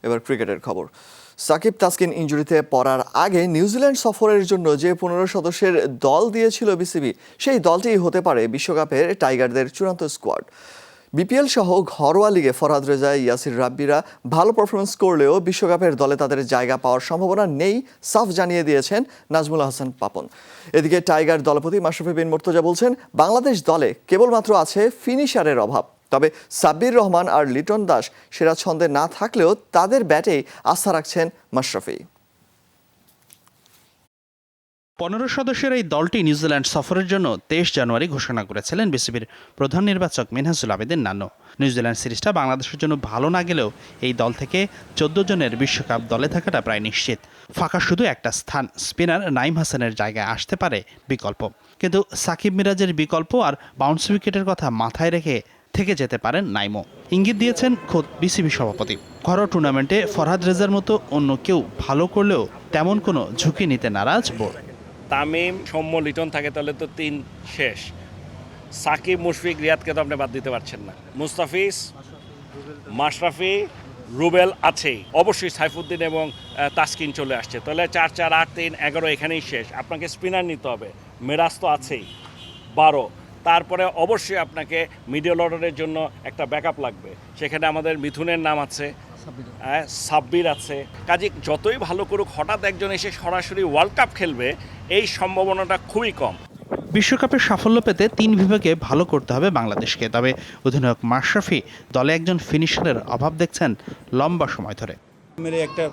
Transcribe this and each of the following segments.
এবার ক্রিকেটের খবর। সাকিব তাসকিন ইনজুরিতে পড়ার আগে নিউজিল্যান্ড সফরের জন্য যে 15 সদস্যের দল দিয়েছিল বিসিবি, সেই দলটিই হতে পারে বিশ্বকাপের টাইগারদের চূড়ান্ত স্কোয়াড। বিপিএল সহ ঘরোয়া লিগে ফরহাদ রেজা, ইয়াসির রাব্বিরা ভালো পারফরমেন্স করলেও বিশ্বকাপের দলে তাদের জায়গা পাওয়ার সম্ভাবনা নেই সাফ জানিয়ে দিয়েছেন নাজমুল হাসান পাপন। এদিকে টাইগার দলপতি মাশরাফি বিন মুর্তজা বলছেন, বাংলাদেশ দলে কেবলমাত্র আছে ফিনিশারের অভাব। তবে সাব্বির রহমান আর লিটন দাস সেরা ছন্দে না থাকলেও তাদের ব্যাটেই আস্থা রাখছেন মাশরাফি। 15 সদস্যের এই দলটি নিউজিল্যান্ড সফরের জন্য 23 জানুয়ারি ঘোষণা করেছিলেন বিসিবির প্রধান নির্বাচক মিনহাজুল আবেদিন নান্নু। নিউজিল্যান্ড সিরিজটা বাংলাদেশের জন্য ভালো না গেলেও এই দল থেকে 14 জনের বিশ্বকাপ দলে থাকাটা প্রায় নিশ্চিত। ফাঁকা শুধু একটা স্থান, স্পিনার নাইম হাসানের জায়গায় আসতে পারে বিকল্প। কিন্তু সাকিব মিরাজের বিকল্প আর বাউন্স উইকেটের কথা মাথায় রেখে থেকে যেতে পারেন নাইমও, ইঙ্গিত দিয়েছেন খোদ বিসিবি সভাপতি। ঘরোয়া টুর্নামেন্টে ফরহাদ রেজার মতো অন্য কেউ ভালো করলেও তেমন কোনো ঝুঁকি নিতে নারাজ বোর্ড। তামিম, সৌম্য, লিটন থাকে তাহলে তো 3 শেষ। সাকিব, মুশফিক, রিয়াদকে তো আপনি বাদ দিতে পারছেন না। মুস্তাফিজ, মাশরাফি, রুবেল আছেই, অবশ্যই সাইফুদ্দিন এবং তাসকিন চলে আসছে, তাহলে 4-4-8-3-11 এখানেই শেষ। আপনাকে স্পিনার নিতে হবে, মিরাজ তো আছেই 12। তারপরে অবশ্যই আপনাকে মিডল অর্ডারের জন্য একটা ব্যাকআপ লাগবে, সেখানে আমাদের মিথুনের নাম আছে, সাব্বির আছে। কাজে যতই ভালো করুক, হঠাৎ একজন এসে সরাসরি ওয়ার্ল্ড কাপ খেলবে এই সম্ভাবনাটা খুবই কম। বিশ্বকাপের সাফল্য পেতে 3 বিভাগে ভালো করতে হবে বাংলাদেশকে। তবে অধিনায়ক মাশরাফি দলে একজন ফিনিশারের অভাব দেখছেন লম্বা সময় ধরে। মেরে একটা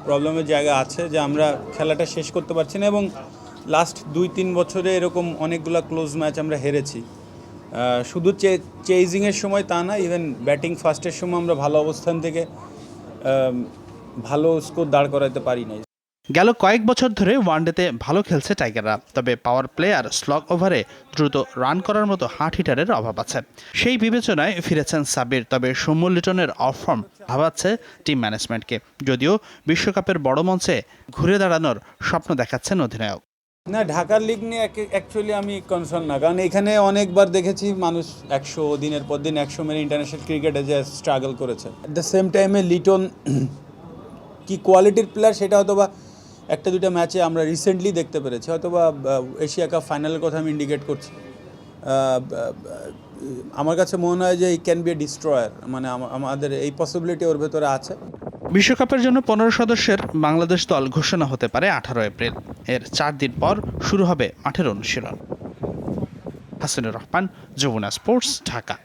প্রবলেমের জায়গা আছে যে আমরা খেলাটা শেষ করতে পারছি না, এবং লাস্ট 2-3 বছরে এরকম অনেকগুলো ক্লোজ ম্যাচ আমরা হেরেছি। শুধু চেজিংয়ের সময় তা না, ইভেন ব্যাটিং ফার্স্টের সময় আমরা ভালো অবস্থান থেকে ভালো স্কোর দাঁড় করাতে পারি নাই। গেল কয়েক বছর ধরে ওয়ানডেতে ভালো খেলছে টাইগাররা, তবে পাওয়ার প্লে আর স্লগ ওভারে দ্রুত রান করার মতো হার্ড হিটারের অভাব আছে। সেই বিবেচনায় ফিরেছেন সাব্বির। তবে সৌম্য লিটনের অফ ফর্ম ভাবাচ্ছে টিম ম্যানেজমেন্টকে, যদিও বিশ্বকাপের বড় মঞ্চে ঘুরে দাঁড়ানোর স্বপ্ন দেখাচ্ছেন অধিনায়ক। না, ঢাকার লিগ নিয়ে অ্যাকচুয়ালি আমি কনসার্ন না, কারণ এখানে অনেকবার দেখেছি মানুষ 100 দিনের পর দিন 100 মেরে ইন্টারন্যাশনাল ক্রিকেটে যে স্ট্রাগল করেছে। অ্যাট দ্য সেম টাইমে লিটন কি কোয়ালিটির প্লেয়ার সেটা হয়তো বা 1-2 ম্যাচে আমরা রিসেন্টলি দেখতে পেরেছি, হয়তো বা এশিয়া কাপ ফাইনালের কথা আমি ইন্ডিকেট করছি। আমার কাছে মনে হয় যে ই ক্যান বি এ ডিস্ট্রয়ার, মানে আমাদের এই পসিবিলিটি ওর ভেতরে আছে। বিশ্বকাপের জন্য 15 সদস্যের বাংলাদেশ দল ঘোষণা হতে পারে 18 এপ্রিল। এর 4 দিন পর শুরু হবে মাঠের অনুশীলন। হাসানুর রহমান, যমুনা স্পোর্টস, ঢাকা।